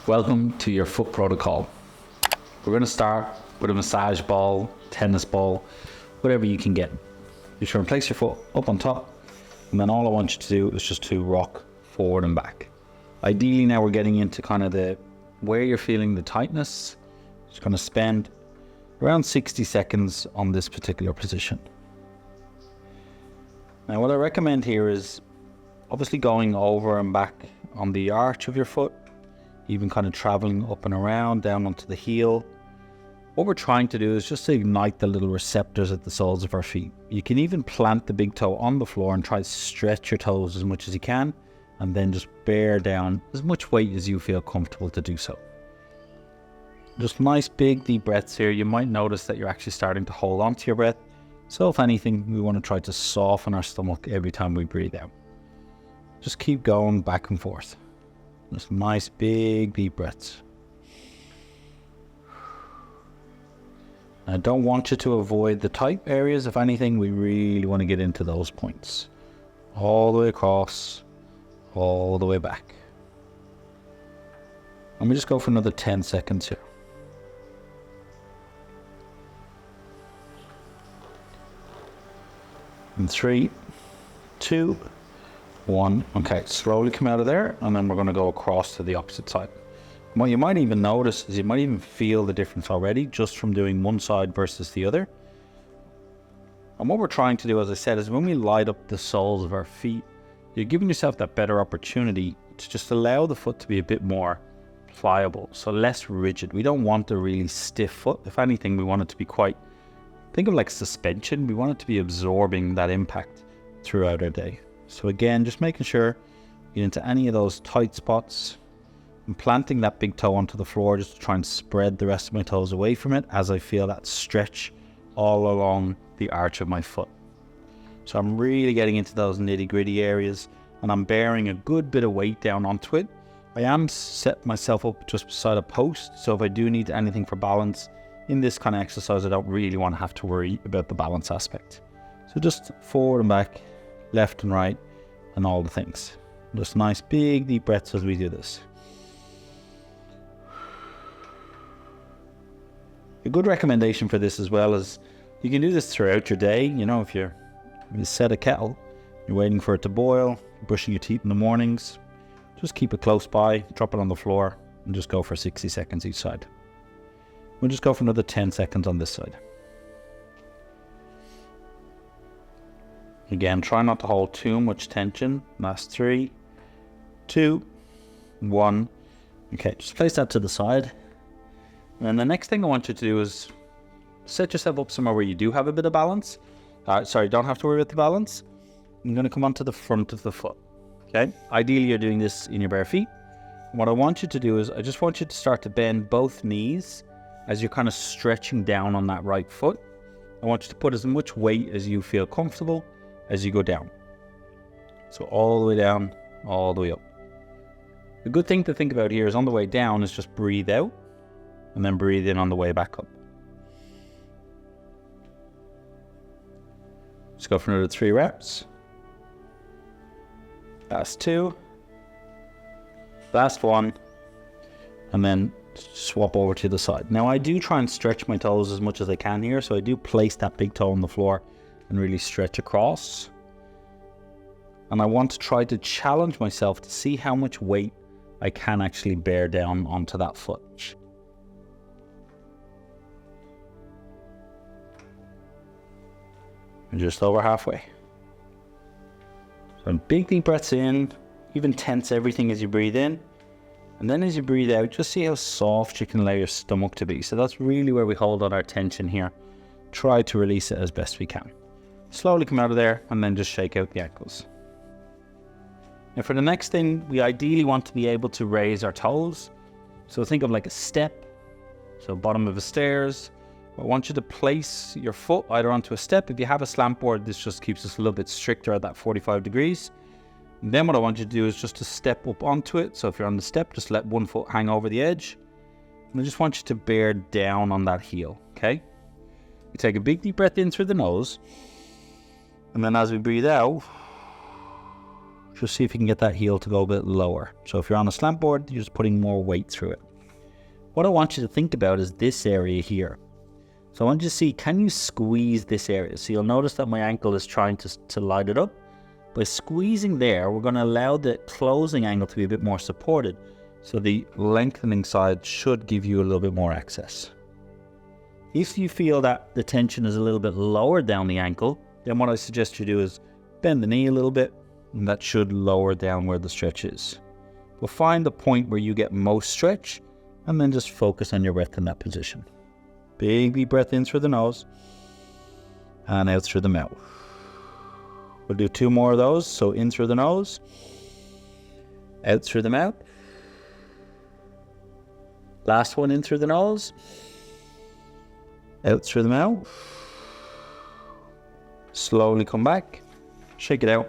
Welcome to your foot protocol. We're going to start with a massage ball, tennis ball, whatever you can get. You're going to place your foot up on top, and then all I want you to do is just to rock forward and back. Ideally now we're getting into kind of where you're feeling the tightness. Just going to spend around 60 seconds on this particular position. Now what I recommend here is obviously going over and back on the arch of your foot, even kind of traveling up and around down onto the heel. What we're trying to do is just to ignite the little receptors at the soles of our feet. You can even plant the big toe on the floor and try to stretch your toes as much as you can, and then just bear down as much weight as you feel comfortable to do so. Just nice big deep breaths here. You might notice that you're actually starting to hold on to your breath. So if anything, we want to try to soften our stomach every time we breathe out. Just keep going back and forth. Just nice big deep breaths. I don't want you to avoid the tight areas. If anything, we really want to get into those points. All the way across, all the way back. Let me just go for another 10 seconds here. In 3, 2, 1. Okay, slowly come out of there, and then we're going to go across to the opposite side. What you might even notice is you might even feel the difference already just from doing one side versus the other. And what we're trying to do, as I said, is when we light up the soles of our feet, you're giving yourself that better opportunity to just allow the foot to be a bit more pliable, so less rigid. We don't want a really stiff foot. If anything, we want it to be quite, think of like suspension. We want it to be absorbing that impact throughout our day. So again, just making sure you get into any of those tight spots and planting that big toe onto the floor just to try and spread the rest of my toes away from it as I feel that stretch all along the arch of my foot. So I'm really getting into those nitty gritty areas, and I'm bearing a good bit of weight down onto it. I am set myself up just beside a post, so if I do need anything for balance in this kind of exercise, I don't really want to have to worry about the balance aspect. So just forward and back, left and right, and all the things. Just nice big deep breaths as we do this. A good recommendation for this as well is you can do this throughout your day. You know, if you set a kettle, you're waiting for it to boil, brushing your teeth in the mornings, just keep it close by, drop it on the floor, and just go for 60 seconds each side. We'll just go for another 10 seconds on this side. Again, try not to hold too much tension. Last 3, 2, 1. Okay, just place that to the side. And then the next thing I want you to do is set yourself up somewhere where you do have a bit of balance. Don't have to worry about the balance. I'm going to come onto the front of the foot. Okay, ideally you're doing this in your bare feet. And what I want you to do is I just want you to start to bend both knees as you're kind of stretching down on that right foot. I want you to put as much weight as you feel comfortable as you go down. So all the way down, all the way up. The good thing to think about here is on the way down is just breathe out and then breathe in on the way back up. Let's go for another 3 reps. Last 2. Last 1. And then swap over to the side. Now I do try and stretch my toes as much as I can here. So I do place that big toe on the floor and really stretch across. And I want to try to challenge myself to see how much weight I can actually bear down onto that foot. And just over halfway. So big deep breaths in, even tense everything as you breathe in. And then as you breathe out, just see how soft you can allow your stomach to be. So that's really where we hold on our tension here. Try to release it as best we can. Slowly come out of there and then just shake out the ankles. Now for the next thing, we ideally want to be able to raise our toes. So think of like a step. So bottom of the stairs. I want you to place your foot either onto a step. If you have a slant board, this just keeps us a little bit stricter at that 45 degrees. And then what I want you to do is just to step up onto it. So if you're on the step, just let one foot hang over the edge. And I just want you to bear down on that heel, okay? You take a big deep breath in through the nose. And then as we breathe out, just see if you can get that heel to go a bit lower. So if you're on a slant board, you're just putting more weight through it. What I want you to think about is this area here. So I want you to see, can you squeeze this area? So you'll notice that my ankle is trying to light it up. By squeezing there, we're going to allow the closing angle to be a bit more supported. So the lengthening side should give you a little bit more access. If you feel that the tension is a little bit lower down the ankle, then what I suggest you do is bend the knee a little bit, and that should lower down where the stretch is. We'll find the point where you get most stretch, and then just focus on your breath in that position. Big deep breath in through the nose, and out through the mouth. We'll do 2 more of those. So in through the nose, out through the mouth. Last one in through the nose, out through the mouth. Slowly come back, shake it out,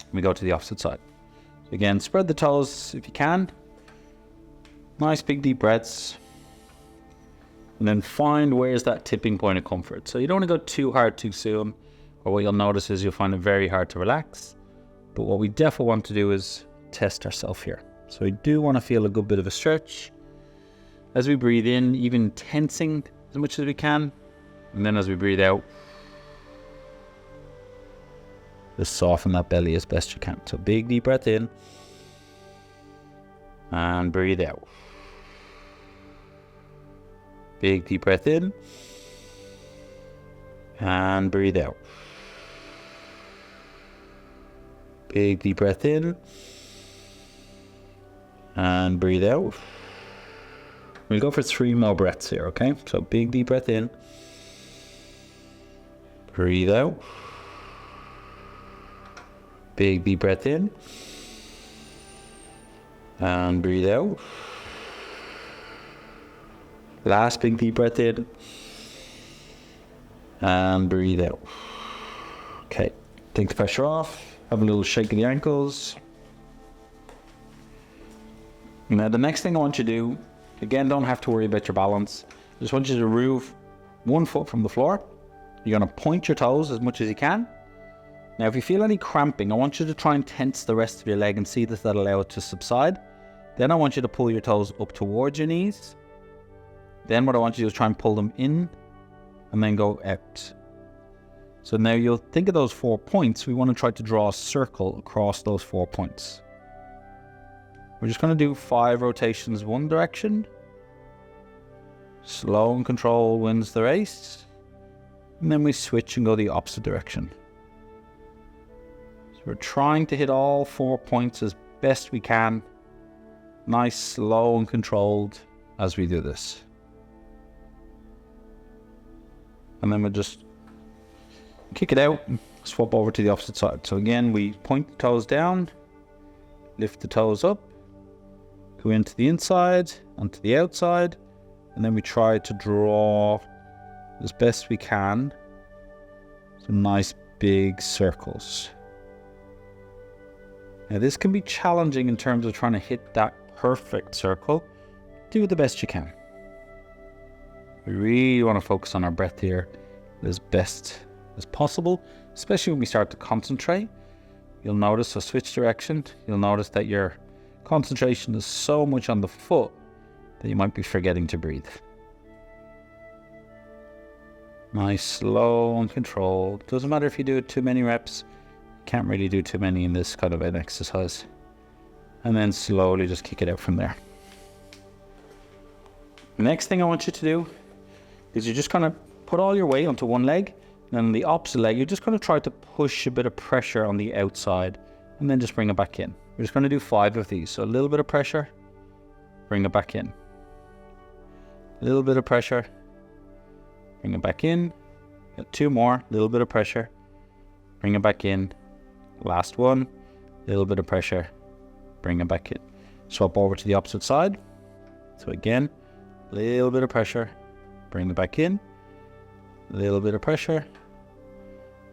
and we go to the opposite side. So again, spread the toes if you can. Nice big deep breaths. And then find where's that tipping point of comfort. So you don't want to go too hard too soon, or what you'll notice is you'll find it very hard to relax. But what we definitely want to do is test ourselves here. So we do want to feel a good bit of a stretch. As we breathe in, even tensing as much as we can. And then as we breathe out, just soften that belly as best you can. So big deep breath in. And breathe out. Big deep breath in. And breathe out. Big deep breath in. And breathe out. We'll go for 3 more breaths here, okay? So big deep breath in. Breathe out. Big deep breath in. And breathe out. Last big deep breath in. And breathe out. Okay, take the pressure off. Have a little shake of the ankles. Now the next thing I want you to do, again, don't have to worry about your balance. I just want you to remove 1 foot from the floor. You're going to point your toes as much as you can. Now, if you feel any cramping, I want you to try and tense the rest of your leg and see if that'll allow it to subside. Then I want you to pull your toes up towards your knees. Then what I want you to do is try and pull them in and then go out. So now you'll think of those 4 points. We want to try to draw a circle across those 4 points. We're just going to do 5 rotations one direction. Slow and control wins the race. And then we switch and go the opposite direction. So we're trying to hit all 4 points as best we can. Nice, slow and controlled as we do this. And then we'll just kick it out and swap over to the opposite side. So again, we point the toes down, lift the toes up, go into the inside, onto the outside, and then we try to draw as best we can some nice big circles. Now this can be challenging in terms of trying to hit that perfect circle. Do the best you can. We really want to focus on our breath here as best as possible, especially when we start to concentrate. You'll notice, so switch direction, you'll notice that your concentration is so much on the foot that you might be forgetting to breathe. Nice, slow and controlled. Doesn't matter if you do it too many reps. You can't really do too many in this kind of an exercise. And then slowly just kick it out from there. The next thing I want you to do is you just kind of put all your weight onto one leg, and then the opposite leg, you're just going to try to push a bit of pressure on the outside, and then just bring it back in. We're just going to do 5 of these. So a little bit of pressure, bring it back in. A little bit of pressure, bring it back in. Got 2 more, a little bit of pressure, bring it back in. Last one, a little bit of pressure, bring it back in. Swap over to the opposite side. So again, a little bit of pressure, bring it back in. A little bit of pressure.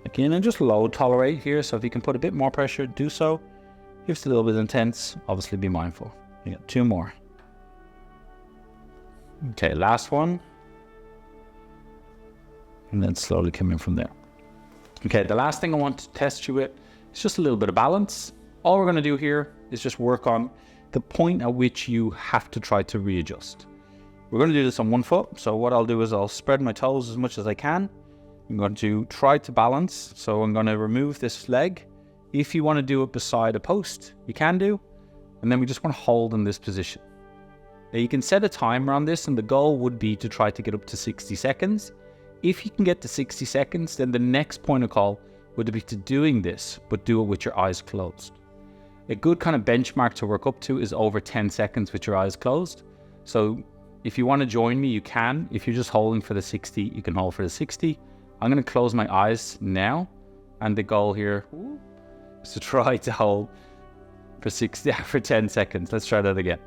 Again, and just load tolerate here. So if you can put a bit more pressure, do so. If it's a little bit intense, obviously be mindful. You got 2 more. Okay, last one. And then slowly come in from there. Okay, the last thing I want to test you with is just a little bit of balance. all we're going to do here is just work on the point at which you have to try to readjust. We're going to do this on one foot. So what I'll do is I'll spread my toes as much as I can. I'm going to try to balance. So I'm going to remove this leg. If you want to do it beside a post, you can do. And then we just want to hold in this position. Now you can set a timer on this, and the goal would be to try to get up to 60 seconds. If you can get to 60 seconds, then the next point of call would be to doing this, but do it with your eyes closed. A good kind of benchmark to work up to is over 10 seconds with your eyes closed. So if you want to join me, you can. If you're just holding for the 60, you can hold for the 60. I'm going to close my eyes now. And the goal here is to try to hold for 10 seconds. Let's try that again.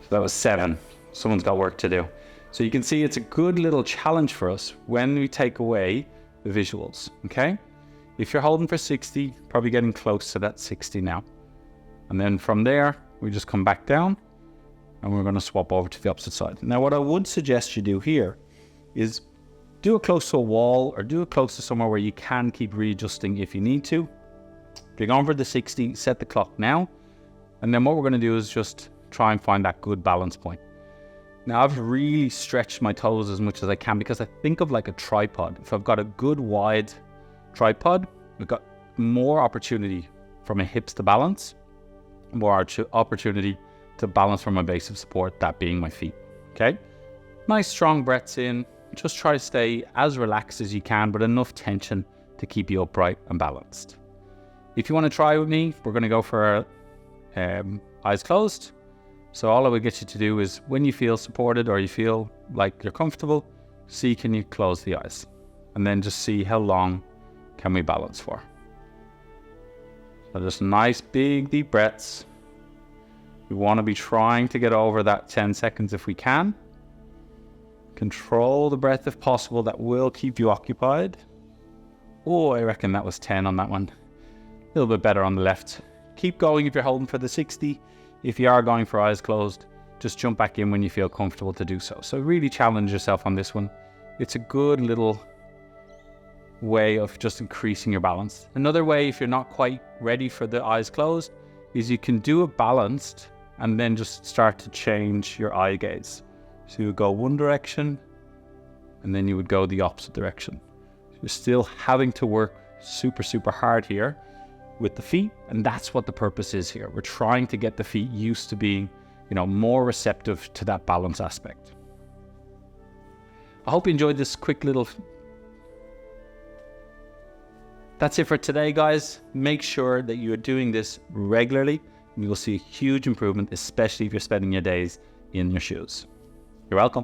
So that was 7. Someone's got work to do. So you can see it's a good little challenge for us when we take away the visuals, okay? If you're holding for 60, probably getting close to that 60 now. And then from there, we just come back down and we're going to swap over to the opposite side. Now, what I would suggest you do here is do it close to a wall or do it close to somewhere where you can keep readjusting if you need to. If you're going for the 60, set the clock now. And then what we're going to do is just try and find that good balance point. Now, I've really stretched my toes as much as I can because I think of like a tripod. If I've got a good wide tripod, we've got more opportunity for my hips to balance, more opportunity to balance from my base of support, that being my feet, okay? Nice strong breaths in. Just try to stay as relaxed as you can, but enough tension to keep you upright and balanced. If you want to try with me, we're going to go for eyes closed. So all I would get you to do is when you feel supported or you feel like you're comfortable, see can you close the eyes and then just see how long can we balance for. So just nice big deep breaths. We want to be trying to get over that 10 seconds if we can. Control the breath if possible. That will keep you occupied. Oh, I reckon that was 10 on that one. A little bit better on the left. Keep going if you're holding for the 60. If you are going for eyes closed, just jump back in when you feel comfortable to do so. So really challenge yourself on this one. It's a good little way of just increasing your balance. Another way, if you're not quite ready for the eyes closed, is you can do it balanced and then just start to change your eye gaze. So you would go one direction and then you would go the opposite direction. You're still having to work super, super hard here with the feet, and that's what the purpose is here. We're trying to get the feet used to being, more receptive to that balance aspect. I hope you enjoyed this quick little... That's it for today, guys. Make sure that you are doing this regularly, and you will see a huge improvement, especially if you're spending your days in your shoes. You're welcome.